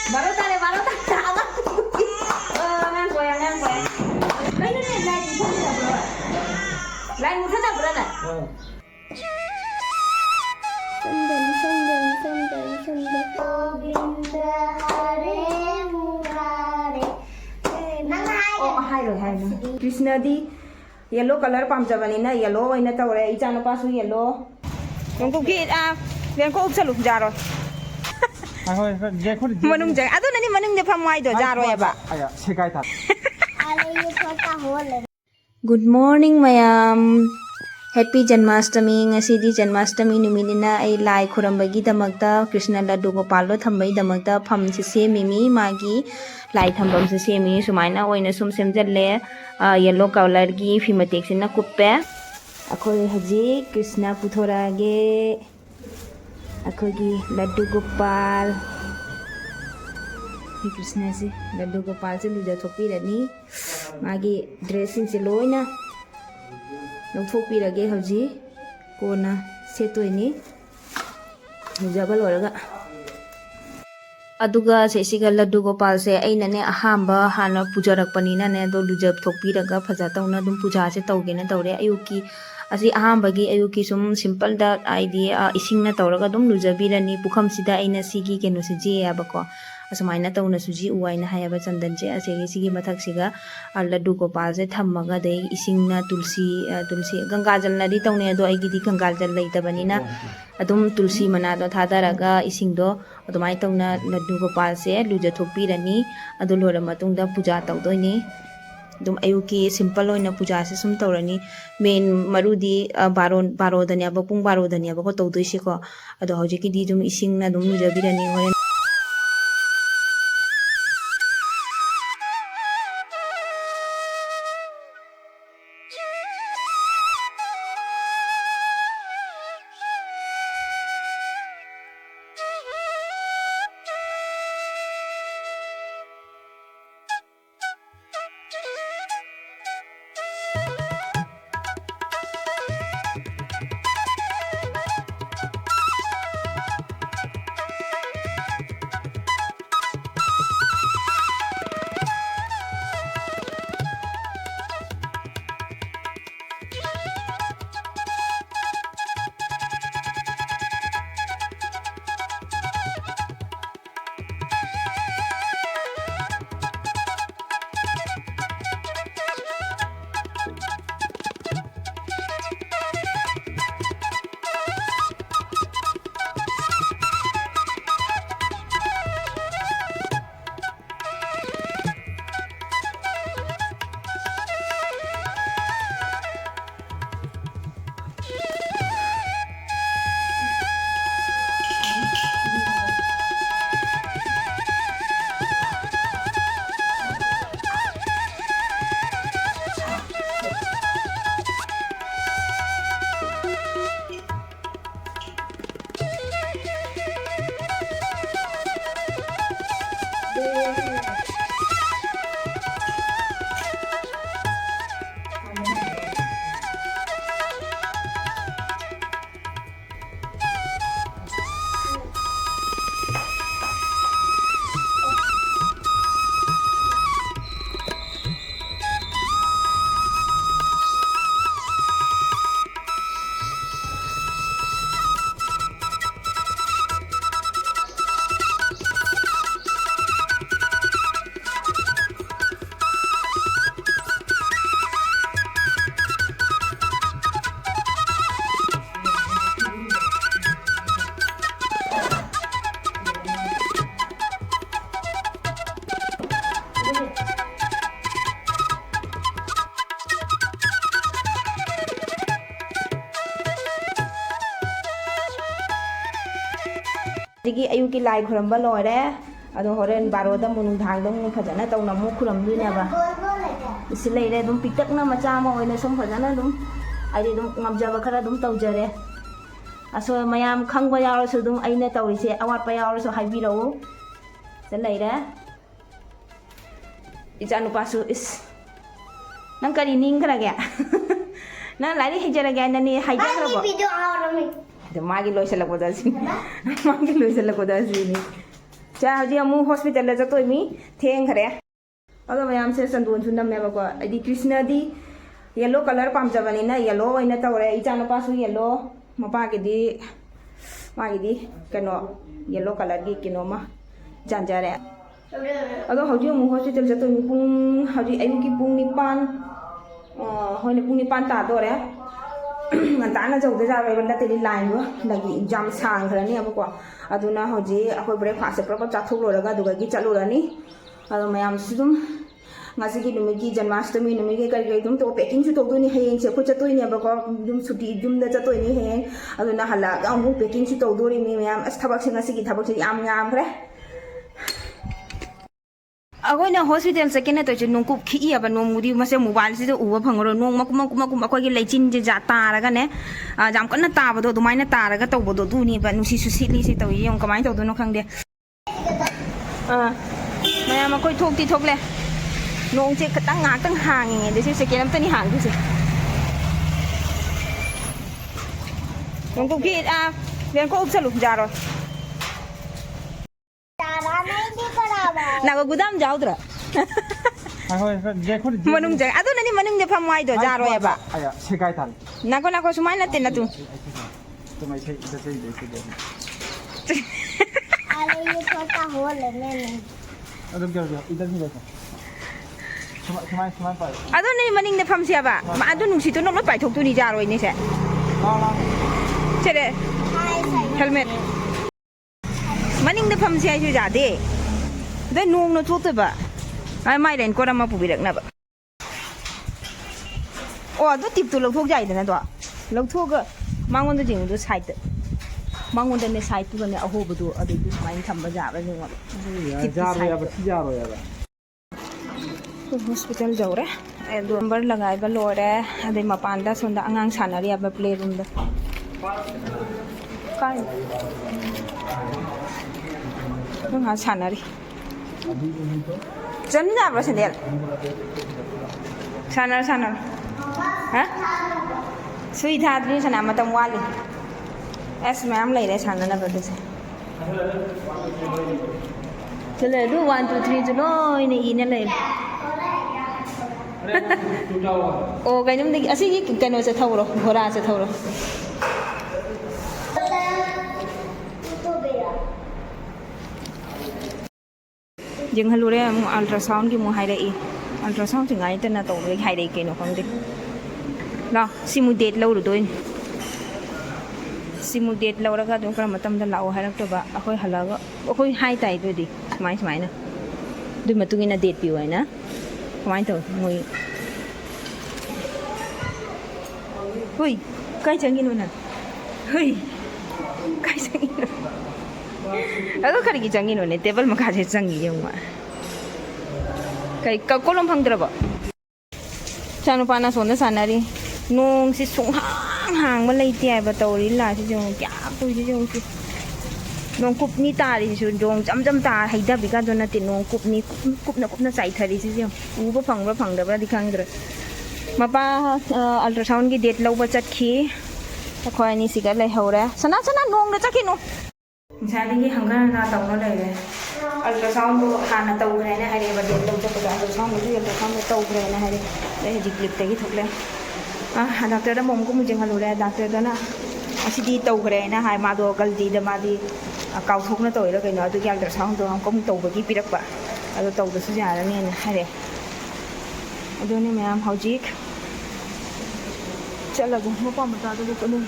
Baru tadi agak ngang koyang ngang koyang. Ini nih lain musuh tak berada. Lain musuh tak berada. Sundan Govinda Hare Murare. Oh, hai rồi. Krishna di yellow color pam jabani na yellow ina tawre ichano pasu yellow. Yang ko ki yang ko upsalu jaro. Manung jang ado nani manung de phamai do jaro ya ba. Aya sekai ta. Good morning mayam. Happy Janmashtami ngasidi Janmashtami numinina ai lai khurambagi damakta Krishna laddu gopal lo thambai damakta pham se semimi magi lai thambam se semi sumaina oina sum semjalle yellow color gi fimatek sina kuppe akhoi haji Krishna puthora ge akhoi gi laddu gopal Krishna se laddu gopal se luja thopi rani magi dressing se loina ꯂꯧꯊꯣꯛꯄꯤꯔꯒꯦ ꯍꯧꯖꯤꯛ ꯀꯣꯟꯅ ꯁꯦꯠꯇꯣꯏꯅꯤ ꯂꯨꯖꯕ ꯂꯣꯏꯔꯒ ꯑꯗꯨꯒ ꯁꯤꯒ ꯂꯗꯨ ꯒꯣꯄꯥꯜꯁꯦ ꯑꯩꯅꯅꯦ ꯑꯍꯥꯟꯕ ꯍꯥꯟꯅ ꯄꯨꯖꯔꯛꯄꯅꯤꯅꯅꯦ ꯑꯗꯣ ꯂꯨꯖꯊꯣꯛꯄꯤꯔꯒ ꯐꯖ ꯇꯧꯅ ꯑꯗꯨꯝ ꯄꯨꯖꯥꯁꯦ ꯇꯧꯒꯦꯅ ꯇꯧꯔꯦ ꯑꯌꯨꯛꯀꯤ ꯑꯁꯤ ꯑꯍꯥꯟꯕꯒꯤ ꯑꯌꯨꯛꯀꯤ ꯁꯨꯝ ꯁꯤꯝꯄꯜꯗ ꯍꯥꯏꯗꯤ ꯏꯁꯤꯡꯅ ꯇꯧꯔꯒ ꯑꯗꯨꯝ ꯂꯨꯖꯕꯤꯔꯅꯤ ꯄꯨꯈꯝꯁꯤꯗ ꯑꯩꯅ ꯁꯤꯒꯤ ꯀꯩꯅꯣꯁꯦ ꯖꯤꯌꯦꯕꯀꯣ ꯑꯁꯨꯃꯥꯏꯅ ꯇꯧꯅꯁꯨ ꯖꯤ ꯎꯋꯥꯏꯅ ꯍꯥꯏꯌꯦꯕ ꯆꯟꯗꯟꯁꯦ ꯑꯁꯤꯒꯤ ꯁꯤꯒꯤ ꯃꯊꯛꯁꯤꯒ ꯂꯗꯨ ꯒꯣꯄꯥꯜꯁꯦ ꯊꯝꯃꯒ ꯑꯗꯩ ꯏꯁꯤꯡꯅ ꯇꯨꯜꯁꯤ ꯒꯪꯒꯥꯖꯜꯅꯗꯤ ꯇꯧꯅꯩ ꯑꯗꯣ ꯑꯩꯒꯤꯗꯤ ꯒꯪꯒꯥꯖꯜ ꯂꯩꯇꯕꯅꯤꯅ ꯑꯗꯨꯝ ꯇꯨꯜꯁꯤ ꯃꯅꯥꯗꯣ ꯊꯥꯗꯔꯒ ꯏꯁꯤꯡꯗꯣ ꯑꯗꯨꯃꯥꯏꯅ ꯇꯧꯅ ꯂꯗꯨ ꯒꯣꯄꯥꯜꯁꯦ ꯂꯨꯖꯊꯣꯛꯄꯤꯔꯅꯤ ꯑꯗꯨ ꯂꯣꯏꯔ ꯃꯇꯨꯡꯗ ꯄꯨꯖꯥ ꯇꯧꯗꯣꯏꯅꯤ ꯑꯗꯨꯝ ꯑꯌꯨꯛꯀꯤ ꯁꯤꯝꯄꯜ ꯑꯣꯏꯅ ꯄꯨꯖꯥꯁꯦ ꯁꯨꯝ ꯇꯧꯔꯅꯤ ꯃꯦꯟ ꯃꯔꯨꯗꯤ ꯕꯥꯔꯣꯗꯅꯦꯕ ꯄꯨꯡ ꯕꯥꯔꯣꯗꯅꯦꯕꯀꯣ ꯇꯧꯗꯣꯏꯁꯦꯀꯣ ꯑꯗꯣ ꯍꯧꯖꯤꯛꯀꯤꯗꯤ ꯑꯗꯨꯝ ꯏꯁꯤꯡꯅ ꯑꯗꯨꯝ ꯂꯨꯖꯕꯤꯔꯅꯤ ꯍꯣꯔꯦꯟ ꯑꯌꯨꯛꯀꯤ ꯂꯥꯏ ꯈꯨꯔꯝꯕ ꯂꯣꯏꯔꯦ ꯑꯗꯣ ꯍꯣꯔꯦꯟ ꯕꯥꯔꯣꯗ ꯑꯃꯨꯛ ꯅꯨꯡꯗꯥꯡꯗ ꯑꯃꯨꯛ ꯐꯖꯅ ꯇꯧꯅ ꯑꯃꯨꯛ ꯈꯨꯔꯝꯗꯣꯏꯅꯦꯕ ꯁꯤ ꯂꯩꯔꯦ ꯑꯗꯨꯝ ꯄꯤꯛꯇꯛꯅ ꯃꯆꯥ ꯑꯃ ꯑꯣꯏꯅ ꯁꯨꯝ ꯐꯖꯅ ꯑꯗꯨꯝ ꯑꯩꯗꯤ ꯑꯗꯨꯝ ꯉꯝꯖꯕ ꯈꯔ ꯑꯗꯨꯝ ꯇꯧꯖꯔꯦ ꯑꯁꯣ ꯃꯌꯥꯝ ꯈꯪꯕ ꯌꯥꯎꯔꯁꯨ ꯑꯗꯨꯝ ꯑꯩꯅ ꯇꯧꯔꯤꯁꯦ ꯑꯋꯥꯠꯄ ꯌꯥꯎꯔꯁꯨ ꯍꯥꯏꯕꯤꯔꯛꯎ ꯁꯤ ꯂꯩꯔꯦ ꯏꯆꯥ ꯅꯨꯄꯥꯁꯨ ꯏꯁ ꯅꯪ ꯀꯔꯤ ꯅꯤꯡꯈ꯭ꯔꯒꯦ ꯅꯪ ꯂꯥꯏꯔꯤꯛ ꯍꯩꯖꯔꯒꯦ ꯍꯥꯏꯅꯅꯤ ꯍꯩꯖꯈ꯭ꯔꯕꯣ मागी लोइसलको दसिनी मागी लोइसलको दसिनी 자 hꯧꯖꯤꯛ ꯑꯃꯨꯛ hospital ꯆꯠꯇꯣꯏꯃꯤ ꯊꯦꯡꯈ꯭ꯔꯦ ꯑꯗꯣ ꯃꯌꯥꯝꯁꯦ ꯆꯟꯗꯣꯟꯁꯨ ꯅꯝꯃꯦꯕꯀꯣ ꯑꯩꯗꯤ ꯀ꯭ꯔꯤꯁꯅꯗꯤ ꯌꯦꯜꯂꯣ ꯀꯂꯔ ꯄꯥꯝꯖꯕꯅꯤꯅ ꯌꯦꯜꯂꯣ ꯑꯣꯏꯅ ꯇꯧꯔꯦ ꯏꯆꯥꯅꯨꯄꯥꯁꯨ ꯌꯦꯜꯂꯣ ꯃꯄꯥꯒꯤꯗꯤ ꯃꯥꯒꯤꯗꯤ ꯀꯩꯅꯣ ꯌꯦꯜꯂꯣ ꯀꯂꯔꯒꯤ ꯀꯩꯅꯣꯃ ꯆꯥꯟꯖꯔꯦ ꯑꯗꯣ ꯍꯧꯖꯤꯛ ꯑꯃꯨꯛ ꯍꯣꯁꯄꯤꯇꯥꯜ ꯆꯠꯇꯣꯏꯅꯤ ꯍꯧꯖꯤꯛ ꯑꯌꯨꯛꯀꯤ ꯄꯨꯡ 9 ꯍꯣꯏꯅꯦ ꯄꯨꯡ 9 ꯇꯥꯗꯣꯔꯦ ꯉꯟꯇꯥꯅ ꯆꯧꯗꯖꯥꯔꯣꯏꯕ ꯅꯠꯇ꯭ꯔꯗꯤ ꯂꯥꯏꯟꯗꯣ ꯌꯥꯝ ꯁꯥꯡꯈ꯭ꯔꯅꯦꯕꯀꯣ ꯑꯗꯨꯅ ꯍꯧꯖꯤꯛ ꯑꯩꯈꯣꯏ ꯕ꯭ꯔꯦꯛꯐꯥꯁꯠꯁꯦ ꯄꯨꯂꯞ ꯆꯥꯊꯣꯛꯂꯨꯔꯒ ꯑꯗꯨꯒꯤ ꯆꯠꯂꯨꯔꯅꯤ ꯑꯗꯣ ꯃꯌꯥꯝꯁꯨ ꯑꯗꯨꯝ ꯉꯁꯤꯒꯤ ꯅꯨꯃꯤꯠꯀꯤ ꯖꯟꯃꯥꯁꯇꯃꯤ ꯅꯨꯃꯤꯠꯀꯤ ꯀꯔꯤ ꯑꯗꯨꯝ ꯄꯦꯀꯤꯡꯁꯨ ꯇꯧꯗꯣꯏꯅꯤ ꯍꯌꯦꯡꯁꯦ ꯑꯩꯈꯣꯏ ꯆꯠꯇꯣꯏꯅꯦꯕꯀꯣ ꯑꯗꯨꯝ ꯁꯨꯇꯤ ꯌꯨꯝꯗ ꯆꯠꯇꯣꯏꯅꯤ ꯍꯌꯦꯡ ꯑꯗꯨꯅ ꯍꯜꯂꯛꯑꯒ ꯑꯃꯨꯛ ꯄꯦꯀꯤꯡꯁꯨ ꯇꯧꯗꯣꯔꯤꯅꯤ ꯃꯌꯥꯝ ꯑꯁ ꯊꯕꯛꯁꯦ ꯉꯁꯤꯒꯤ ꯊꯕꯛꯁꯦ ꯌꯥꯝ ꯌꯥꯝꯈ꯭ꯔꯦ ꯑꯩꯈꯣꯏꯅ ꯍꯣꯁꯄꯤꯇꯥꯜ ꯆꯠꯀꯦꯅ ꯇꯧꯔꯤꯁꯦ ꯅꯣꯡꯀꯨꯞ ꯈꯤꯛꯏꯑꯕ ꯅꯣꯡꯕꯨꯗꯤ ꯃꯁꯦ ꯃꯣꯕꯥꯏꯜꯁꯤꯗ ꯎꯕ ꯐꯪꯉꯔꯣꯏ ꯅꯣꯡ ꯃꯀꯨꯝ ꯑꯩꯈꯣꯏꯒꯤ ꯂꯩꯆꯤꯟꯁꯦ ꯇꯥꯔꯒꯅꯦ ꯌꯥꯝ ꯀꯟꯅ ꯇꯥꯕꯗꯣ ꯑꯗꯨꯃꯥꯏꯅ ꯇꯥꯔꯒ ꯇꯧꯕꯗꯣ ꯑꯗꯨꯅꯦꯕ ꯅꯨꯡꯁꯤꯠꯁꯨ ꯁꯤꯠꯂꯤꯁꯤ ꯇꯧꯏ ꯌꯦꯡꯉꯨ ꯀꯃꯥꯏꯅ ꯇꯧꯗꯣꯏꯅꯣ ꯈꯪꯗꯦ ꯃꯌꯥꯝ ꯑꯩꯈꯣꯏ ꯊꯣꯛꯂꯦ ꯅꯣꯡꯁꯦ ꯈꯤꯇꯪ ꯉꯥꯏꯍꯥꯛꯇꯪ ꯍꯥꯡꯉꯤꯉꯩꯗ ꯁꯤ ꯁꯦꯀꯦꯟ ꯑꯝꯇꯅꯤ ꯍꯥꯡꯗꯣꯏꯁꯦ नोंखौ बेखौ उपचालू जारो तारा नहीं भी बराबर नागो गुदाम जाउद्र मनुंग जाय अदु ननी मनुंग जे फमवाई दो जारो एबा आया सेगाय थाल नाको सुमाय नते न तू तुम्हारे से इधर से अरे ये छोटा होल है मैंने रुक जाओ इधर भी देखो सुमाय पाए अदु ननी मनिंग ने फम सेबा अदु नुसी तो नो पाइ थोक तुनी जारो इने से ला चले हेलमेट मनिंग ने फम से आइसु जादे दे नोंग न थोतबा ai mai ren ko rama pubirak na ba o adu tip tu lo thok jai da na do lo thok ga mangon da jing du side mangon da ne side tu ne aho bu du adu du mai tham ba ja ba ni wa जा रो या hospital jaw re e do number lagai ba lo re ade mapan da son da angang sanari ba play room da kai nang ha sanari Jangan apa sendiri? Sana. Hah? Sweet hati ni sana mata wali. Es ma'am lagi deh sana na berarti sih. Cile tu 1 2 3 cilo ini lagi. Oh kayaknya mending asih ni kan macam tahu loh, hora macam tahu loh. Jeng halure mu ultrasound ki mu haire e ultrasound chi ngai tana to le haire ke no khang de la simu date lo ru doin simu date lo ra ga do kar matam da lao harak to ba akoi halaga akoi hai tai do di smai na du matung ina date pi wai na kamai to moi hui kai changi no na hui kai changi no Aku kari ki jangi no ne table ma kha je jangi yung ma kai ka kolom phang dra ba chanu pa na son da sanari nong si sung hang ma lai ti ai ba to ri la si jong kya tu si jong si nong kup ni ta ri su jong jam ta hai da bi ka do na ti nong kup na sai thari si jong u ba phang da ba di khang dra ma pa ultrasound ki date lo ba chat khi khoi ni si ga lai hora sana nong da chaki no Misalnya hanggang na tahu na lele, ultrasound tu hana tahu kerana hari berdua tahu tu pada ultrasound tu ultrasound tu tahu kerana hari, dah jiklip tadi tu le. Doktor dah mungkin mungkin kalau le doktor dah na, asyik di tahu kerana hari madu kalau di dah madi kau thuk na tahu le kerana tu kalau ultrasound tu hangkom tahu bagi pirak ba, kalau tahu tu sejarah ni hari. Aduh ni macam hujik, cakap aku mau pamit tu bukan ni.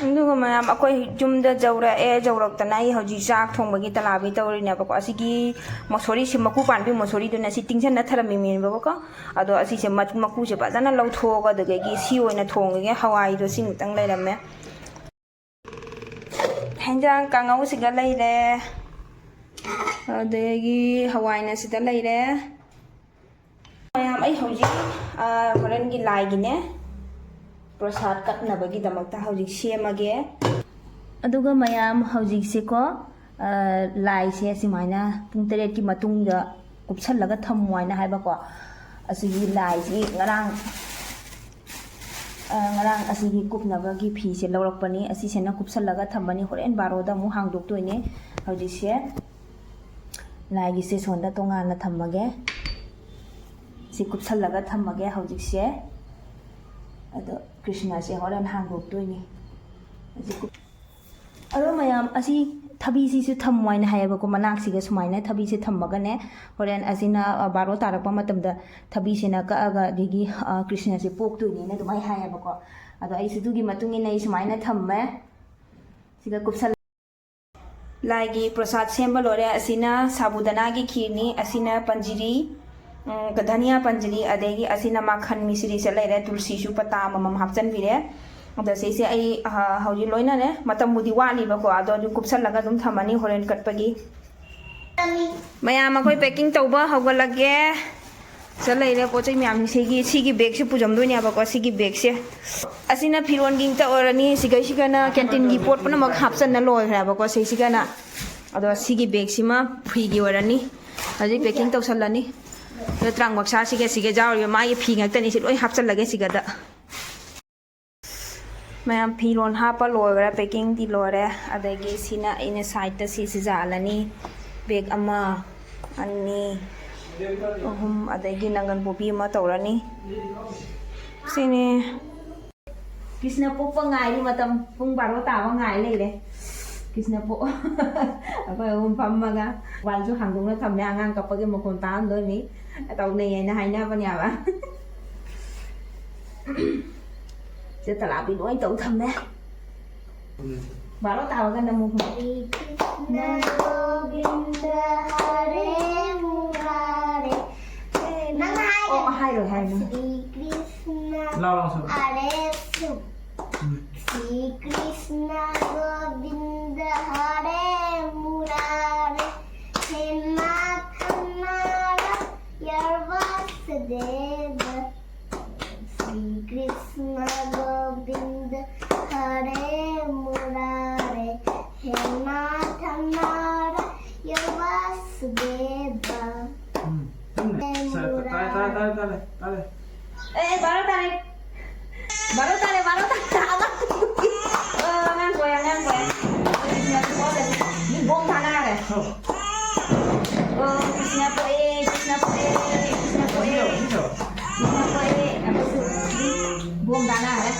Nduga mayam akoi jumda jawra jawrak tanai hoji jak thong bagi talabi tawri na bako asigi mosori se maku pan bi mosori do na si tingsan na tharami min bako ado asi se maku se ba jana lau thoga de gi si oina thong ge hawai do sing tang lai lamme hanjang kangau siga lai re adegi hawai na sida lai re mayam ai hoji horan gi lai gi ne प्रसाद कटनबगी दमकता हौजिक सेमगे अदुगा मयाम हौजिक से को लाई से सिमाइना पुंग 8 की मतुंग दा कुपछलगा थमवाइना हाइबको असigi लाई si ngarang asigi kupnabagi phi se lawrakpani asi sena kupsalaga thambani horen baro da mu hangdok toine ꯍꯧꯖꯤꯛꯁꯦ ꯂꯥꯏꯒꯤꯁꯦ ꯁꯣꯟꯗ ꯇꯣꯉꯥꯟꯅ ꯊꯝꯃꯒꯦ ꯁꯤ ꯀꯨꯞꯁꯜꯂꯒ ꯊꯝꯃꯒꯦ ꯍꯧꯖꯤꯛꯁꯦ ꯑꯗꯣ ꯀ꯭ꯔꯤꯁꯅꯁꯦ ꯍꯣꯔꯦꯟ ꯍꯥꯡꯗꯣꯛꯇꯣꯏꯅꯤ ꯑꯗꯣ ꯃꯌꯥꯝ ꯑꯁꯤ ꯊꯕꯤꯁꯤꯁꯨ ꯊꯝꯃꯣ ꯍꯥꯏꯅ ꯍꯥꯏꯌꯦꯕꯀꯣ ꯃꯅꯥꯛꯁꯤꯒ ꯁꯨꯃꯥꯏꯅ ꯊꯕꯤꯁꯦ ꯊꯝꯃꯒꯅꯦ ꯍꯣꯔꯦꯟ ꯑꯁꯤꯅ ꯕꯥꯔꯣ ꯇꯥꯔꯛꯄ ꯃꯇꯝꯗ ꯊꯕꯤꯁꯤꯅ ꯀꯛꯑꯒ ꯑꯗꯒꯤ ꯀ꯭ꯔꯤꯁꯅꯁꯦ ꯄꯣꯛꯇꯣꯏꯅꯤꯅ ꯑꯗꯨꯃꯥꯏꯅ ꯍꯥꯏꯌꯦꯕꯀꯣ ꯑꯗꯣ ꯑꯩꯁꯨ ꯑꯗꯨꯒꯤ ꯃꯇꯨꯡ ꯏꯟꯅ ꯑꯩ ꯁꯨꯃꯥꯏꯅ ꯊꯝꯃꯦ ꯁꯤꯒ ꯀꯨꯞꯁꯜ ꯂꯥꯏꯒꯤ ꯄ꯭ꯔꯁꯥꯗ ꯁꯦꯝꯕ ꯂꯣꯏꯔꯦ ꯑꯁꯤꯅ ꯁꯥꯕꯨꯗꯅꯥꯒꯤ ꯈꯤꯔꯅꯤ ꯑꯁꯤꯅ ꯄꯟꯖꯤꯔꯤ ꯙꯅꯤꯌꯥ ꯄꯟꯖꯤꯔꯤ ꯑꯗꯒꯤ ꯑꯁꯤꯅ ꯃꯥꯈꯟ ꯃꯤꯁ꯭ꯔꯤꯁꯦ ꯂꯩꯔꯦ ꯇꯨꯜꯁꯤꯁꯨ ꯄꯇꯥ ꯑꯃꯃꯝ ꯍꯥꯞꯆꯤꯟꯕꯤꯔꯦ ꯑꯗ ꯁꯤꯁꯦ ꯑꯩ ꯍꯧꯖꯤꯛ ꯂꯣꯏꯅꯅꯦ ꯃꯇꯝꯕꯨꯗꯤ ꯋꯥꯠꯂꯤꯕꯀꯣ ꯑꯗꯣ ꯑꯗꯨ ꯀꯨꯞꯁꯜꯂꯒ ꯑꯗꯨꯝ ꯊꯝꯃꯅꯤ ꯍꯣꯔꯦꯟ ꯀꯠꯄꯒꯤ ꯃꯌꯥꯝ ꯑꯩꯈꯣꯏ ꯄꯦꯛꯀꯤꯡ ꯇꯧꯕ ꯍꯧꯒꯠꯂꯒꯦ ꯁꯤꯗ ꯂꯩꯔꯦ ꯄꯣꯠ ꯆꯩ ꯃꯌꯥꯝ ꯁꯤꯒꯤ ꯕꯦꯒꯁꯦ ꯄꯨꯖꯝꯗꯣꯏꯅꯦꯕꯀꯣ ꯁꯤꯒꯤ ꯕꯦꯒꯁꯦ ꯑꯁꯤꯅ ꯐꯤꯔꯣꯟꯒꯤ ꯉꯛꯇ ꯑꯣꯏꯔꯅꯤ ꯁꯤꯒꯩꯁꯤꯒꯅ ꯀꯦꯟꯇꯤꯟꯒꯤ ꯄꯣꯠ ꯄꯨꯝꯅꯃꯛ ꯍꯥꯞꯆꯟꯅ ꯂꯣꯏꯈ꯭ꯔꯦꯕꯀꯣ ꯁꯤꯒꯅ ꯑꯗꯣ ꯁꯤꯒꯤ ꯕꯦꯒꯁꯤꯃ ꯐꯤꯒꯤ ꯑꯣꯏꯔꯅꯤ ꯍꯧꯖꯤꯛ ꯄꯦꯛꯀꯤꯡ ꯇꯧꯁꯜꯂꯅꯤ ꯑꯗꯣ ꯇ꯭ꯔꯥꯡꯕꯛꯁꯥꯁꯤꯒ ꯌꯥꯎꯔꯤꯕ ꯃꯥꯒꯤ ꯐꯤ ꯉꯛꯇꯅꯤ ꯁꯤ ꯂꯣꯏ ꯍꯥꯞꯆꯜꯂꯒꯦ ꯁꯤꯒꯗ ꯃꯌꯥꯝ ꯐꯤꯔꯣꯟ ꯍꯥꯞꯄ ꯂꯣꯏꯈ꯭ꯔꯦ ꯄꯦꯛꯀꯤꯡꯗꯤ ꯂꯣꯏꯔꯦ ꯑꯗꯒꯤ ꯁꯤꯅ ꯑꯩꯅ ꯁꯥꯏꯗꯇ ꯁꯤꯁꯤ ꯌꯥꯜꯂꯅꯤ ꯕꯦग ꯑꯃ ꯑꯅꯤ ꯑꯍꯨꯝ ꯑꯗꯒꯤ ꯅꯪꯒꯟ ꯄꯣꯄꯤ ꯑꯃ ꯇꯧꯔꯅꯤ ꯁꯤꯅꯤ ꯀ꯭ꯔꯤꯁꯅ ꯄꯣꯛꯄ ꯉꯥꯏꯔꯤ ꯃꯇꯝ ꯄꯨꯡ 12 ꯇꯥꯕ ꯉꯥꯏ ꯂꯩꯔꯦ ꯀ꯭ꯔꯤꯁꯅ ꯄꯣꯛ ꯑꯩꯈꯣꯏ ꯑꯍꯨꯝ ꯐꯝꯃꯒ ꯋꯥꯜꯁꯨ ꯍꯥꯡꯗꯣꯛꯅ ꯊꯝꯃꯦ ꯑꯉꯥꯡ ꯀꯞꯄꯒꯤ ꯃꯈꯣꯟ ꯇꯥꯍꯟꯗꯣꯏꯅꯤ ꯇꯧꯅꯩ ꯍꯥꯏꯅ ꯍꯥꯏꯅꯕꯅꯦꯕ ꯁꯤ ꯇꯂꯥꯄꯤ ꯂꯣꯏ ꯇꯧ ꯊꯝꯃꯦ 12 ꯇꯥꯕꯒ ꯑꯃꯨꯛ ꯍꯥꯏꯔꯣꯏ Shri Krishna Govinda Hare Murare He Nathanara Yarvasudeva Shri Krishna Govinda Hare Murare He Nathanara Yarvasudeva baru tadi aman ngang koyang ini bom tanah deh Krishna poe apa tuh bom tanah deh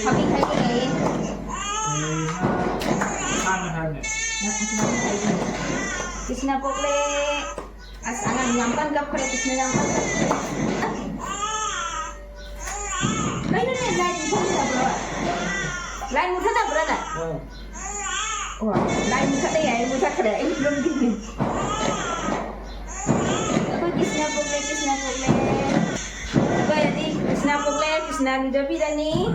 kami kayak Krishna poe asangan nyampan kap kare Krishna nyampan lain mudah tak berada? Wah, lain mudah deh ya, mudah keren, ini belum gini. Apa Krishna pogle? Apa ya di Krishna pogle, Krishna Nujabi dah ni.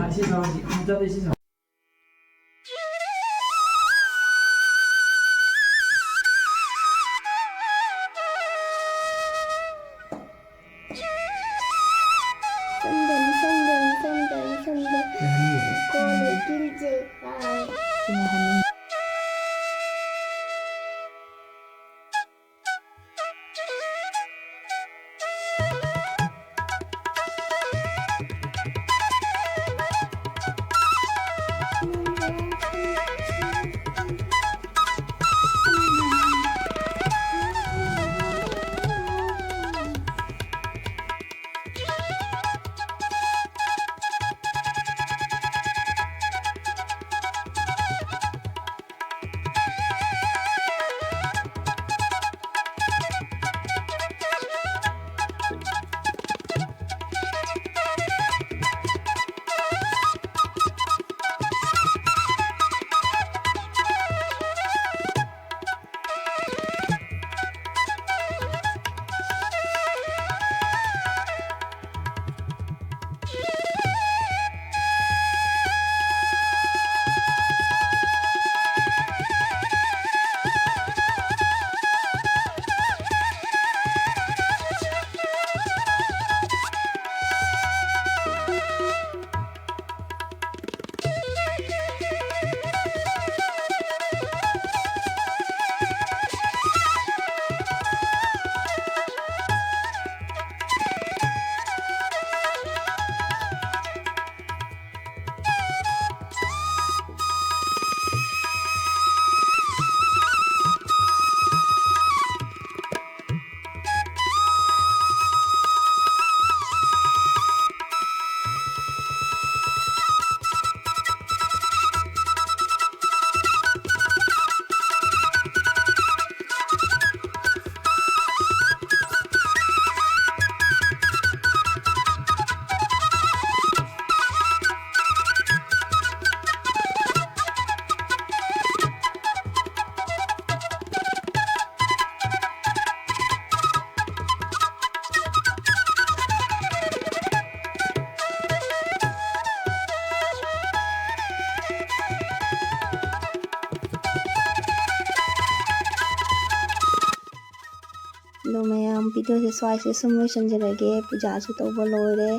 ꯑꯗꯣ ꯃꯌꯥꯝ ꯚꯤꯗꯤꯑꯣꯁꯦ ꯁ꯭ꯋꯥꯏꯁꯦ ꯁꯨꯝ ꯂꯣꯏꯁꯤꯟꯖꯔꯒꯦ ꯄꯨꯖꯥꯁꯨ ꯇꯧꯕ ꯂꯣꯏꯔꯦ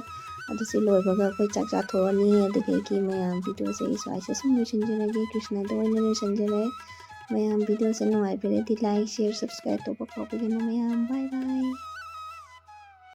ꯑꯗꯨ ꯁꯤ ꯂꯣꯏꯕꯒ ꯑꯩꯈꯣꯏ ꯆꯥꯛ ꯆꯥꯊꯣꯛꯑꯅꯤ ꯑꯗꯨꯗꯒꯤ ꯃꯌꯥꯝ ꯚꯤꯗꯤꯑꯣꯁꯦ ꯁ꯭ꯋꯥꯏꯁꯦ ꯁꯨꯝ ꯂꯣꯏꯁꯤꯟꯖꯔꯒꯦ ꯀ꯭ꯔꯤꯁꯅꯗ ꯑꯣꯏꯅ ꯂꯣꯏꯁꯤꯟꯖꯔꯦ ꯃꯌꯥꯝ ꯚꯤꯗꯤꯑꯣꯁꯦ ꯅꯨꯡꯉꯥꯏꯕꯤꯔꯗꯤ ꯂꯥꯏꯛ ꯁꯤꯌꯔ ꯁꯕꯁꯀ꯭ꯔꯥꯏꯕ ꯇꯧꯕ ꯀꯥꯎꯕꯤꯒꯅꯨ ꯃꯌꯥꯝ ꯕꯥꯏ ꯕꯥꯏ